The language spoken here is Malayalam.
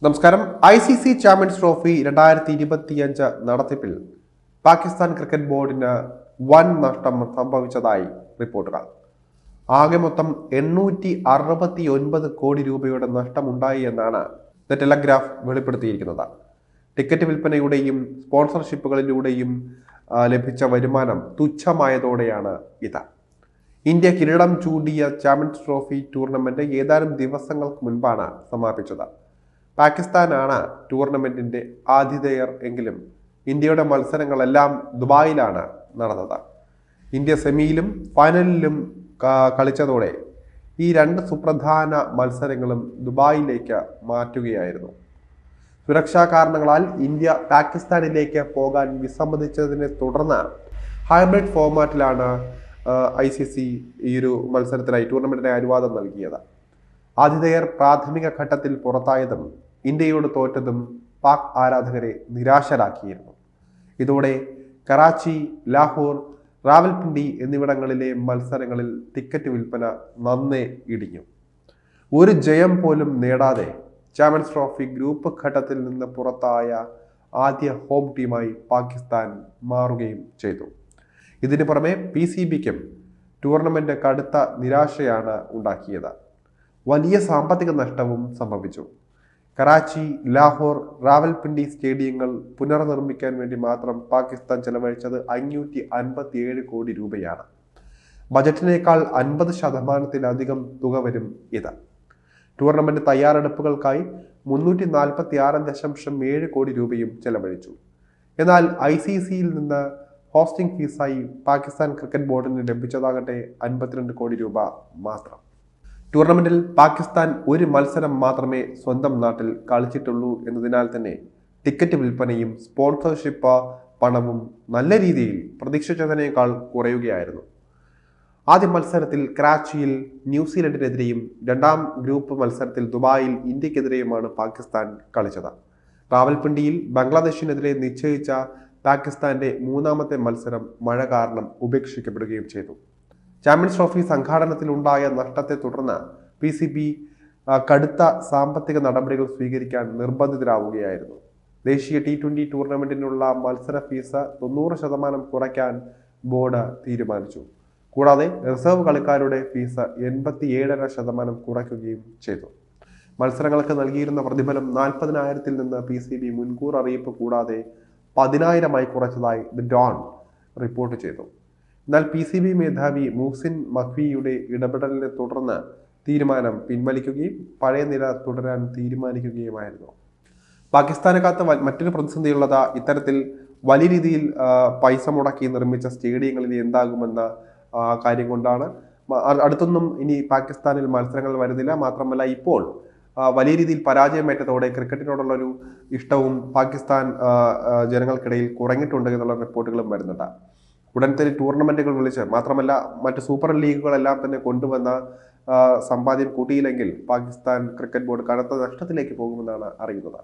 നമസ്കാരം. ICC ചാമ്പ്യൻസ് ട്രോഫി 2025 നടത്തിപ്പിൽ പാകിസ്ഥാൻ ക്രിക്കറ്റ് ബോർഡിന് വൻ നഷ്ടം സംഭവിച്ചതായി റിപ്പോർട്ടുകൾ. ആകെ മൊത്തം 869 കോടി രൂപയുടെ നഷ്ടമുണ്ടായി എന്നാണ് ദ ടെലഗ്രാഫ് വെളിപ്പെടുത്തിയിരിക്കുന്നത്. ടിക്കറ്റ് വിൽപ്പനയുടെയും സ്പോൺസർഷിപ്പുകളിലൂടെയും ലഭിച്ച വരുമാനം തുച്ഛമായതോടെയാണ് ഇത്. ഇന്ത്യ കിരീടം ചൂടിയ ചാമ്പ്യൻസ് ട്രോഫി ടൂർണമെന്റ് ഏതാനും ദിവസങ്ങൾക്ക് മുൻപാണ് സമാപിച്ചത്. പാകിസ്ഥാനാണ് ടൂർണമെന്റിന്റെ ആതിഥേയർ എങ്കിലും ഇന്ത്യയുടെ മത്സരങ്ങളെല്ലാം ദുബായിലാണ് നടന്നത്. ഇന്ത്യ സെമിയിലും ഫൈനലിലും കളിച്ചതോടെ ഈ രണ്ട് സുപ്രധാന മത്സരങ്ങളും ദുബായിലേക്ക് മാറ്റുകയായിരുന്നു. സുരക്ഷാ കാരണങ്ങളാൽ ഇന്ത്യ പാകിസ്ഥാനിലേക്ക് പോകാൻ വിസമ്മതിച്ചതിനെ തുടർന്ന് ഹൈബ്രിഡ് ഫോർമാറ്റിലാണ് ICC ഈ ഒരു മത്സരത്തിനായി ടൂർണമെന്റിന് അനുവാദം നൽകിയത്. ആതിഥേയർ പ്രാഥമിക ഘട്ടത്തിൽ പുറത്തായതും ഇന്ത്യയോട് തോറ്റതും പാക് ആരാധകരെ നിരാശരാക്കിയിരുന്നു. ഇതോടെ കറാച്ചി, ലാഹോർ, റാവൽപിണ്ടി എന്നിവിടങ്ങളിലെ മത്സരങ്ങളിൽ ടിക്കറ്റ് വിൽപ്പന നന്നേ ഇടിഞ്ഞു. ഒരു ജയം പോലും നേടാതെ ചാമ്പ്യൻസ് ട്രോഫി ഗ്രൂപ്പ് ഘട്ടത്തിൽ നിന്ന് പുറത്തായ ആദ്യ ഹോം ടീമായി പാകിസ്ഥാൻ മാറുകയും ചെയ്തു. ഇതിനു പുറമെ PCBക്കും ടൂർണമെന്റ് കടുത്ത നിരാശയാണ് ഉണ്ടാക്കിയത്. വലിയ സാമ്പത്തിക നഷ്ടവും സംഭവിച്ചു. കറാച്ചി, ലാഹോർ, റാവൽപിണ്ടി സ്റ്റേഡിയങ്ങൾ പുനർനിർമ്മിക്കാൻ വേണ്ടി മാത്രം പാകിസ്ഥാൻ ചെലവഴിച്ചത് 557 കോടി രൂപയാണ്. ബജറ്റിനേക്കാൾ 50% തുക വരും ഇത്. ടൂർണമെന്റ് തയ്യാറെടുപ്പുകൾക്കായി 346.7 കോടി രൂപയും ചെലവഴിച്ചു. എന്നാൽ ICCയിൽ നിന്ന് ഹോസ്റ്റിംഗ് ഫീസായി പാകിസ്ഥാൻ ക്രിക്കറ്റ് ബോർഡിന് ലഭിച്ചതാകട്ടെ 52 കോടി രൂപ മാത്രം. ടൂർണമെന്റിൽ പാകിസ്ഥാൻ ഒരു മത്സരം മാത്രമേ സ്വന്തം നാട്ടിൽ കളിച്ചിട്ടുള്ളൂ എന്നതിനാൽ തന്നെ ടിക്കറ്റ് വിൽപ്പനയും സ്പോൺസർഷിപ്പ് പണവും നല്ല രീതിയിൽ പ്രതീക്ഷിച്ചതിനേക്കാൾ കുറയുകയായിരുന്നു. ആദ്യ മത്സരത്തിൽ കറാച്ചിയിൽ ന്യൂസിലൻഡിനെതിരെയും രണ്ടാം ഗ്രൂപ്പ് മത്സരത്തിൽ ദുബായിൽ ഇന്ത്യക്കെതിരെയുമാണ് പാകിസ്ഥാൻ കളിച്ചത്. റാവൽപിണ്ടിയിൽ ബംഗ്ലാദേശിനെതിരെ നിശ്ചയിച്ച പാകിസ്ഥാന്റെ മൂന്നാമത്തെ മത്സരം മഴ കാരണം ഉപേക്ഷിക്കപ്പെടുകയും ചെയ്തു. ചാമ്പ്യൻസ് ട്രോഫി സംഘാടനത്തിലുണ്ടായ നഷ്ടത്തെ തുടർന്ന് PCB കടുത്ത സാമ്പത്തിക നടപടികൾ സ്വീകരിക്കാൻ നിർബന്ധിതരാവുകയായിരുന്നു. ദേശീയ T20 ടൂർണമെന്റിനുള്ള മത്സര ഫീസ് 90% കുറയ്ക്കാൻ ബോർഡ് തീരുമാനിച്ചു. കൂടാതെ റിസർവ് കളിക്കാരുടെ ഫീസ് 87.5% കുറയ്ക്കുകയും ചെയ്തു. മത്സരങ്ങൾക്ക് നൽകിയിരുന്ന പ്രതിഫലം 40,000-ൽ നിന്ന് PCB മുൻകൂർ അറിയിപ്പ് കൂടാതെ 10,000-ആയി കുറച്ചതായി ദി ഡോൺ റിപ്പോർട്ട് ചെയ്തു. എന്നാൽ PCB മേധാവി മുഹ്സിൻ മഖ്വിയുടെ ഇടപെടലിനെ തുടർന്ന് തീരുമാനം പിൻവലിക്കുകയും പഴയ നില തുടരാൻ തീരുമാനിക്കുകയുമായിരുന്നു. പാകിസ്ഥാനെ കാത്ത മറ്റൊരു പ്രതിസന്ധിയുള്ളത് ഇത്തരത്തിൽ വലിയ രീതിയിൽ പൈസ മുടക്കി നിർമ്മിച്ച സ്റ്റേഡിയങ്ങളിൽ എന്താകുമെന്ന കാര്യം കൊണ്ടാണ്. അടുത്തൊന്നും ഇനി പാകിസ്ഥാനിൽ മത്സരങ്ങൾ വരുന്നില്ല. മാത്രമല്ല, ഇപ്പോൾ വലിയ രീതിയിൽ പരാജയമേറ്റതോടെ ക്രിക്കറ്റിനോടുള്ളൊരു ഇഷ്ടവും പാകിസ്ഥാൻ ജനങ്ങൾക്കിടയിൽ കുറഞ്ഞിട്ടുണ്ട് എന്നുള്ള റിപ്പോർട്ടുകളും വരുന്നുണ്ട്. ഉടൻ തന്നെ ടൂർണമെന്റുകൾ വിളിച്ച്, മാത്രമല്ല മറ്റ് സൂപ്പർ ലീഗുകളെല്ലാം തന്നെ കൊണ്ടുവന്ന സമ്പാദ്യം കൂട്ടിയില്ലെങ്കിൽ പാകിസ്ഥാൻ ക്രിക്കറ്റ് ബോർഡ് കനത്ത നഷ്ടത്തിലേക്ക് പോകുമെന്നാണ് അറിയുന്നത്.